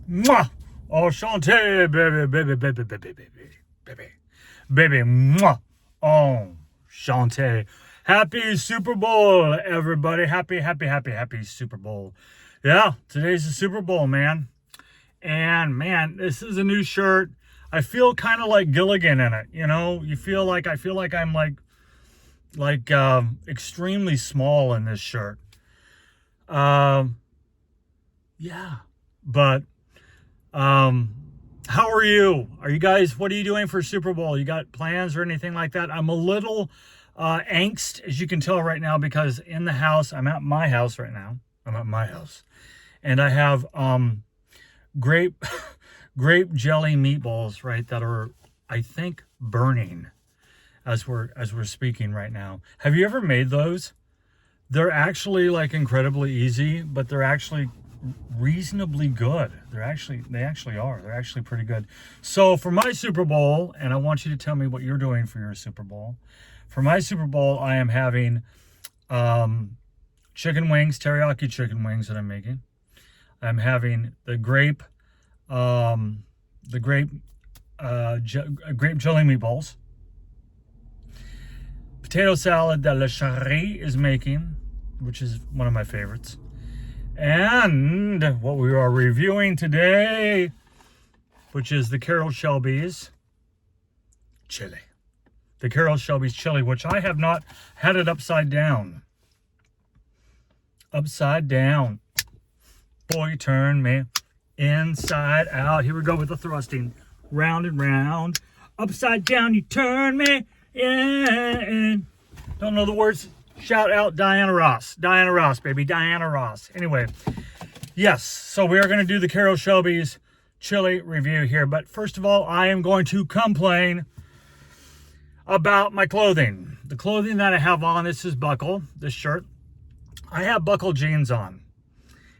Mwah! Enchante, baby, baby, baby, baby, baby, baby, baby, mwah! Enchante. Happy Super Bowl, everybody. Happy Super Bowl. Yeah, today's the Super Bowl, man. And man, this is a new shirt. I feel kind of like Gilligan in it. You know, I feel like I'm extremely small in this shirt. Yeah, but how are you? Are you guys, what are you doing for Super Bowl? You got plans or anything like that? I'm a little angst, as you can tell right now, because in the house, I'm at my house right now. I'm at my house. And I have grape jelly meatballs, right, that are, I think, burning as we're speaking right now. Have you ever made those? They're actually like incredibly easy, but they're actually reasonably good. They actually are. They're actually pretty good. So for my Super Bowl, and I want you to tell me what you're doing for your Super Bowl. For my Super Bowl, I am having chicken wings, teriyaki chicken wings that I'm making. I'm having the grape jelly meatballs. Potato salad that Le Cherie is making, which is one of my favorites. And what we are reviewing today, which is the Carroll Shelby's chili. The Carroll Shelby's chili, which I have not had it upside down. Upside down. Boy, turn me inside out. Here we go with the thrusting. Round and round. Upside down, you turn me in. Don't know the words. Shout out Diana Ross. Diana Ross, baby. Diana Ross. Anyway, yes. So we are going to do the Carroll Shelby's chili review here. But first of all, I am going to complain about my clothing. The clothing that I have on, this is buckle, this shirt. I have buckle jeans on.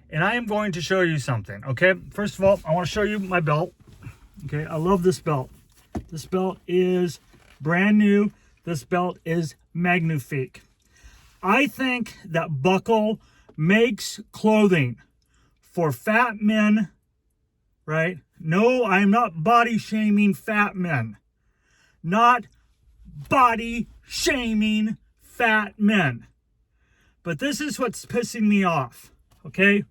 And I am going to show you something, okay? First of all, I want to show you my belt. Okay, I love this belt. This belt is brand new. This belt is magnifique. I think that buckle makes clothing for fat men, right? No, I am not body shaming fat men. Not body shaming fat men. But this is what's pissing me off, okay?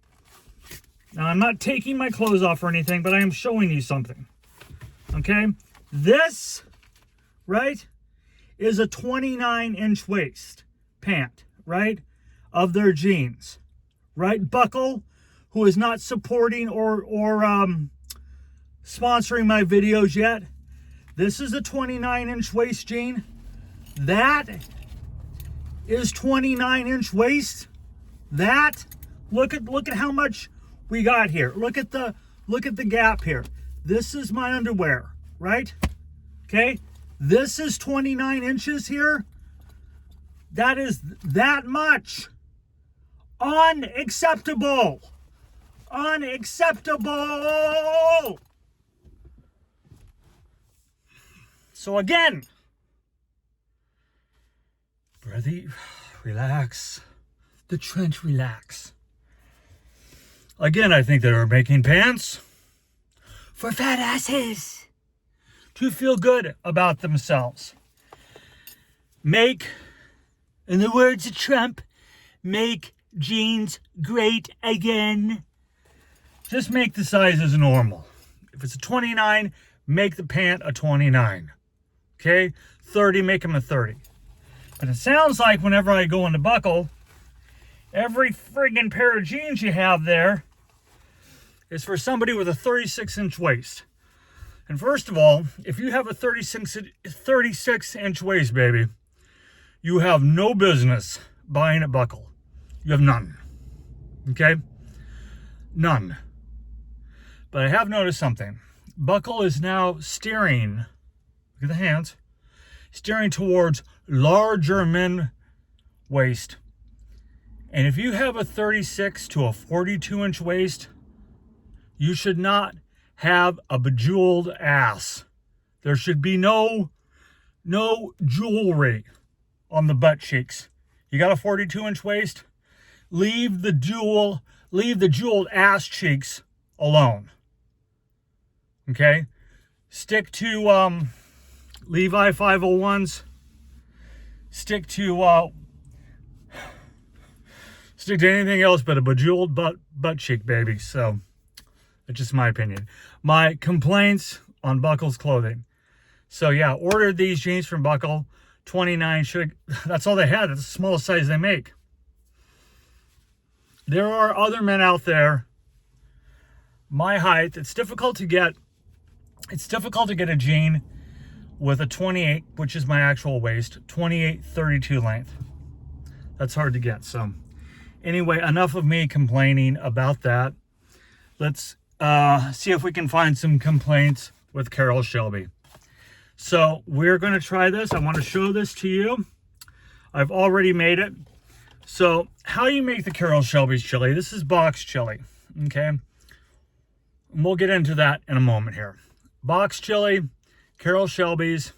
Now, I'm not taking my clothes off or anything, but I am showing you something, okay? This, right, is a 29-inch waist pant, right, of their jeans, right? Buckle, who is not supporting or sponsoring my videos yet. This is a 29-inch waist jean. That is 29-inch waist. That, look at how much we got here. Look at the gap here. This is my underwear, right? Okay. This is 29 inches here. That is that much. Unacceptable. Unacceptable. So again, brother, relax. The TRENT relax. Again, I think they're making pants for fat asses to feel good about themselves. Make, in the words of Trump, make jeans great again. Just make the sizes normal. If it's a 29, make the pant a 29. Okay? 30, make them a 30. But it sounds like whenever I go into buckle, every friggin' pair of jeans you have there is for somebody with a 36-inch waist. And first of all, if you have a 36-inch waist, baby, you have no business buying a buckle. You have none. Okay? None. But I have noticed something. Buckle is now steering, look at the hands, steering towards larger men waist. And if you have a 36 to a 42-inch waist, you should not have a bejeweled ass. There should be no jewelry on the butt cheeks. You got a 42-inch waist? Leave the jeweled ass cheeks alone. Okay? Stick to Levi 501s. Stick to anything else but a bejeweled butt cheek, baby. So it's just my opinion. My complaints on Buckle's clothing. So yeah, ordered these jeans from Buckle, 29. That's all they had. It's the smallest size they make. There are other men out there my height. It's difficult to get a jean with a 28, which is my actual waist, 28-32 length. That's hard to get. So anyway, enough of me complaining about that. Let's see if we can find some complaints with Carroll Shelby. So we're going to try this. I want to show this to you. I've already made it. So how you make the Carroll Shelby's chili. This is box chili, okay? And we'll get into that in a moment here. Box chili, Carroll Shelby's.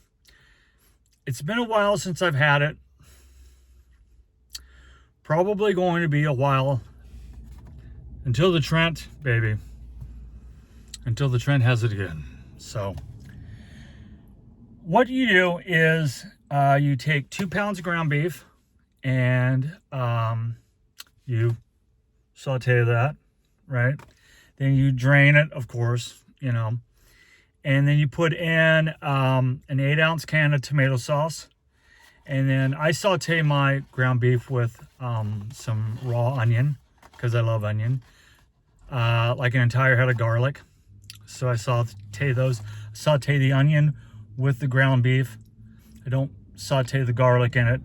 It's been a while since I've had it. Probably going to be a while until the Trent, baby. Until the Trent has it again. So what you do is you take 2 pounds of ground beef and you saute that, right? Then you drain it, of course, you know. And then you put in an 8-ounce can of tomato sauce. And then I saute my ground beef with some raw onion, because I love onion. Like an entire head of garlic. So I saute those. Saute the onion with the ground beef. I don't saute the garlic in it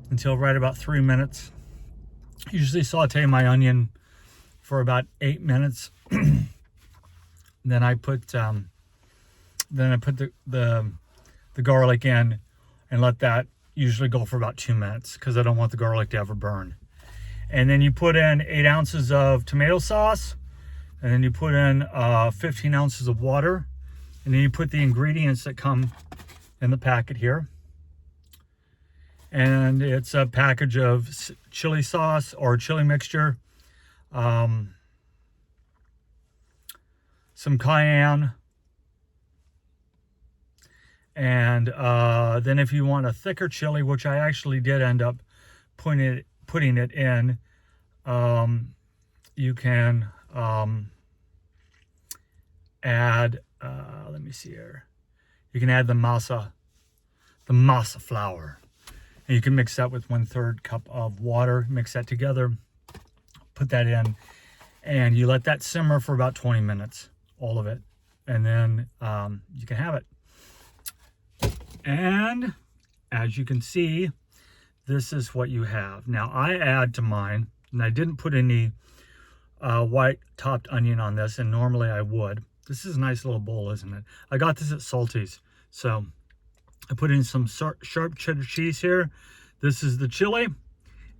until right about 3 minutes. Usually saute my onion for about 8 minutes. Then I put the garlic in and let that usually go for about 2 minutes because I don't want the garlic to ever burn. And then you put in 8 ounces of tomato sauce, and then you put in 15 ounces of water, and then you put the ingredients that come in the packet here. And it's a package of chili sauce or chili mixture, some cayenne, and then if you want a thicker chili, which I actually did end up putting it in, you can add, let me see here, you can add the masa flour, and you can mix that with 1/3 cup of water, mix that together, put that in, and you let that simmer for about 20 minutes, all of it, and then you can have it. And as you can see, this is what you have. Now I add to mine, and I didn't put any white topped onion on this, and normally I would. This is a nice little bowl, isn't it? I got this at Salty's. So I put in some sharp cheddar cheese here. This is the chili,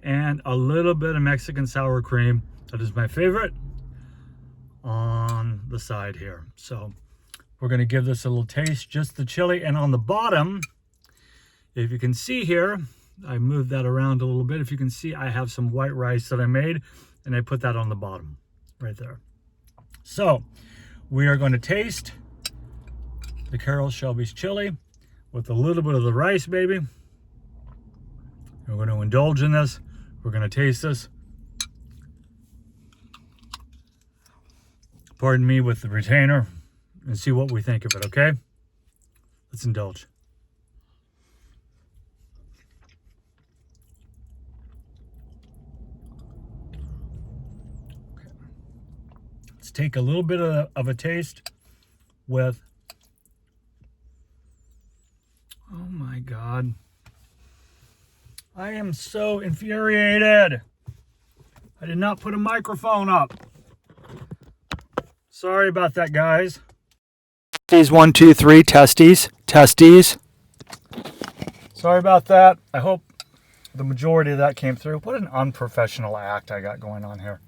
and a little bit of Mexican sour cream. That is my favorite, on the side here. So we're going to give this a little taste, just the chili. And on the bottom, if you can see here, I moved that around a little bit. If you can see, I have some white rice that I made, and I put that on the bottom right there. So we are going to taste the Carroll Shelby's chili with a little bit of the rice, baby. We're going to indulge in this. We're going to taste this. Pardon me with the retainer, and see what we think of it, okay? Let's indulge. Okay. Let's take a little bit of a taste with, oh my God. I am so infuriated. I did not put a microphone up. Sorry about that, guys. Testes 1, 2, 3, testes. Sorry about that. I hope the majority of that came through. What an unprofessional act I got going on here.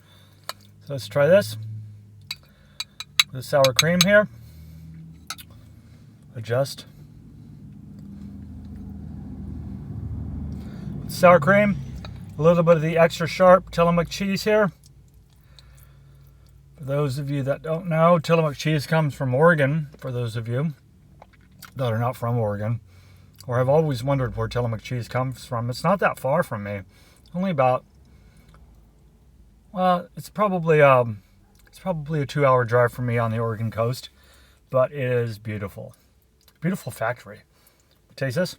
So let's try this. The sour cream here. Adjust. Sour cream. A little bit of the extra sharp Tillamook cheese here. For those of you that don't know, Tillamook cheese comes from Oregon. For those of you that are not from Oregon, or have always wondered where Tillamook cheese comes from, it's not that far from me. Only about, well, it's probably a 2-hour drive from me on the Oregon coast, but it is beautiful. Beautiful factory. Taste this.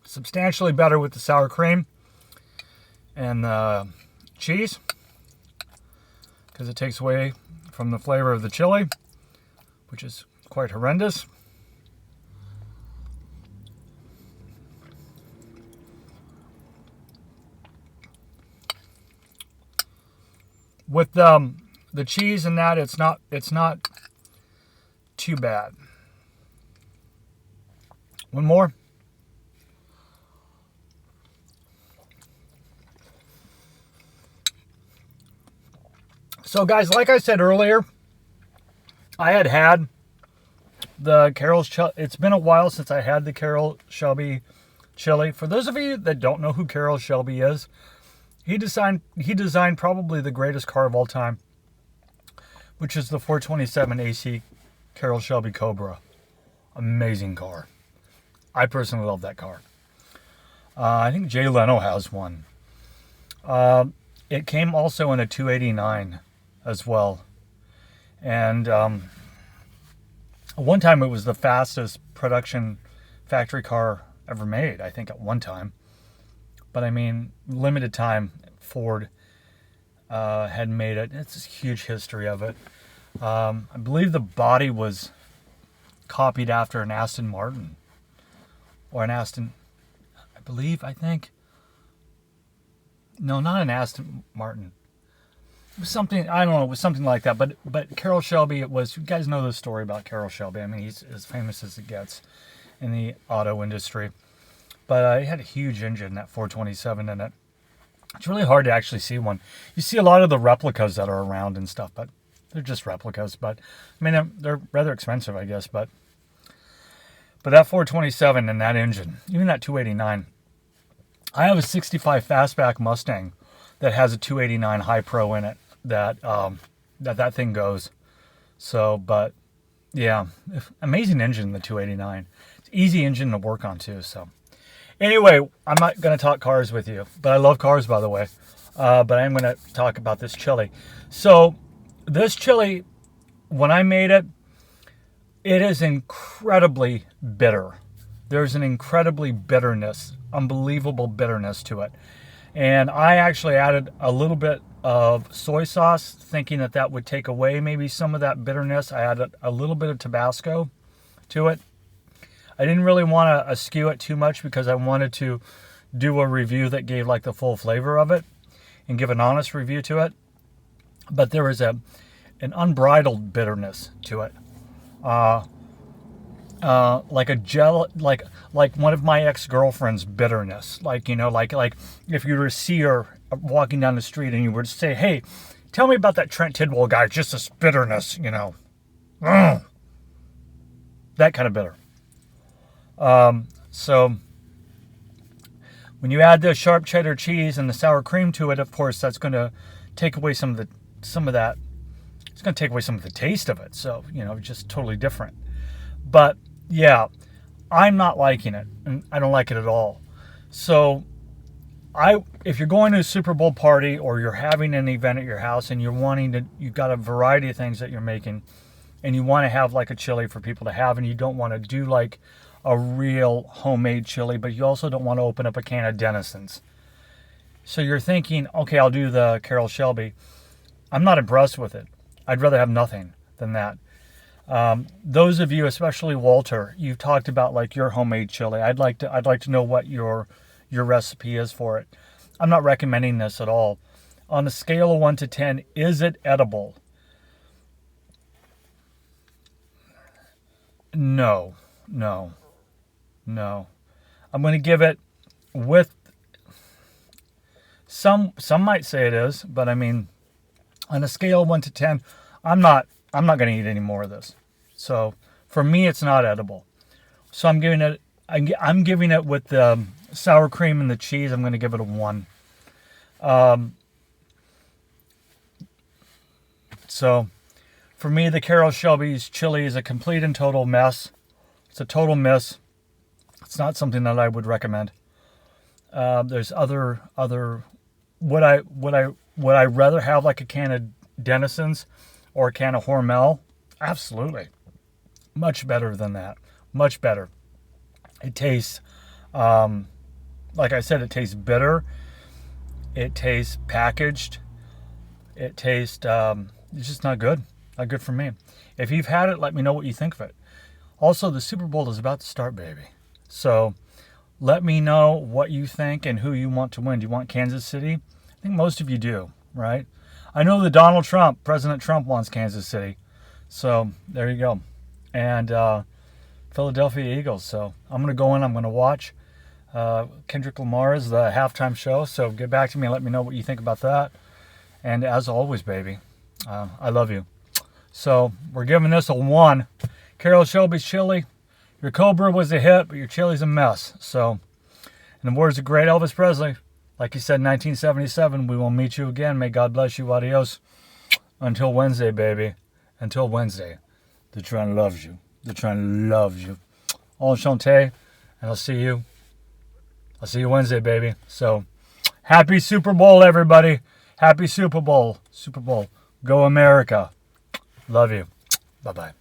Substantially better with the sour cream and the cheese, because it takes away from the flavor of the chili, which is quite horrendous. With the cheese and that, it's not too bad. One more. So guys, like I said earlier, I had the Carroll. It's been a while since I had the Carroll Shelby chili. For those of you that don't know who Carroll Shelby is, he designed probably the greatest car of all time, which is the 427 AC Carroll Shelby Cobra. Amazing car. I personally love that car. I think Jay Leno has one. It came also in a 289 as well. And one time it was the fastest production factory car ever made, I think, at one time. But I mean, limited time, Ford had made it. It's a huge history of it. I believe the body was copied after an Aston Martin. Or an Aston, I think. No, not an Aston Martin. It was something, I don't know, it was something like that. But Carroll Shelby, it was, you guys know the story about Carroll Shelby. I mean, he's as famous as it gets in the auto industry. But it had a huge engine, that 427 in it. It's really hard to actually see one. You see a lot of the replicas that are around and stuff, but they're just replicas. But, I mean, they're rather expensive, I guess. But that 427 and that engine, even that 289. I have a 65 fastback Mustang that has a 289 High Pro in it that thing goes. So, but yeah, amazing engine, the 289. It's easy engine to work on too. So anyway, I'm not going to talk cars with you, but I love cars, by the way. But I'm going to talk about this chili. So this chili, when I made it, it is incredibly bitter. There's an incredibly bitterness, unbelievable bitterness to it. And I actually added a little bit of soy sauce, thinking that would take away maybe some of that bitterness. I added a little bit of Tabasco to it. I didn't really want to skew it too much because I wanted to do a review that gave like the full flavor of it and give an honest review to it. But there was an unbridled bitterness to it. Like a like one of my ex-girlfriend's bitterness. Like, you know, like if you were to see her walking down the street and you were to say, hey, tell me about that Trent Tidwell guy, just this bitterness, you know. That kind of bitter. So when you add the sharp cheddar cheese and the sour cream to it, of course, that's going to take away some of that. It's going to take away some of the taste of it. So, you know, just totally different. But yeah, I'm not liking it, and I don't like it at all. So if you're going to a Super Bowl party or you're having an event at your house and you've got a variety of things that you're making and you want to have like a chili for people to have, and you don't want to do like a real homemade chili, but you also don't want to open up a can of Denison's. So you're thinking, okay, I'll do the Carroll Shelby. I'm not impressed with it. I'd rather have nothing than that. Those of you, especially Walter, you've talked about like your homemade chili. I'd like to know what your recipe is for it. I'm not recommending this at all. On a scale of 1 to 10, is it edible? No. I'm going to give it with some might say it is, but I mean, on a scale of 1 to 10, I'm not going to eat any more of this. So for me, it's not edible. So I'm giving it with the sour cream and the cheese. I'm going to give it a 1. So for me, the Carroll Shelby's chili is a complete and total mess. It's a total miss. It's not something that I would recommend. There's other would I rather have like a can of Denison's or a can of Hormel? Absolutely. Much better than that. Much better. It tastes, like I said, it tastes bitter. It tastes packaged. It tastes, it's just not good. Not good for me. If you've had it, let me know what you think of it. Also, the Super Bowl is about to start, baby. So let me know what you think and who you want to win. Do you want Kansas City? I think most of you do, right? I know that President Trump wants Kansas City. So there you go. And Philadelphia Eagles. So I'm going to go in. I'm going to watch. Kendrick Lamar is the halftime show. So get back to me and let me know what you think about that. And as always, baby, I love you. So we're giving this a 1. Carroll Shelby's chili. Your Cobra was a hit, but your chili's a mess. So, in the words of great Elvis Presley, like he said in 1977, we will meet you again. May God bless you. Adios. Until Wednesday, baby. Until Wednesday. The TRENT loves you. The TRENT loves you. Enchante. And I'll see you Wednesday, baby. So, happy Super Bowl, everybody. Happy Super Bowl. Super Bowl. Go America. Love you. Bye-bye.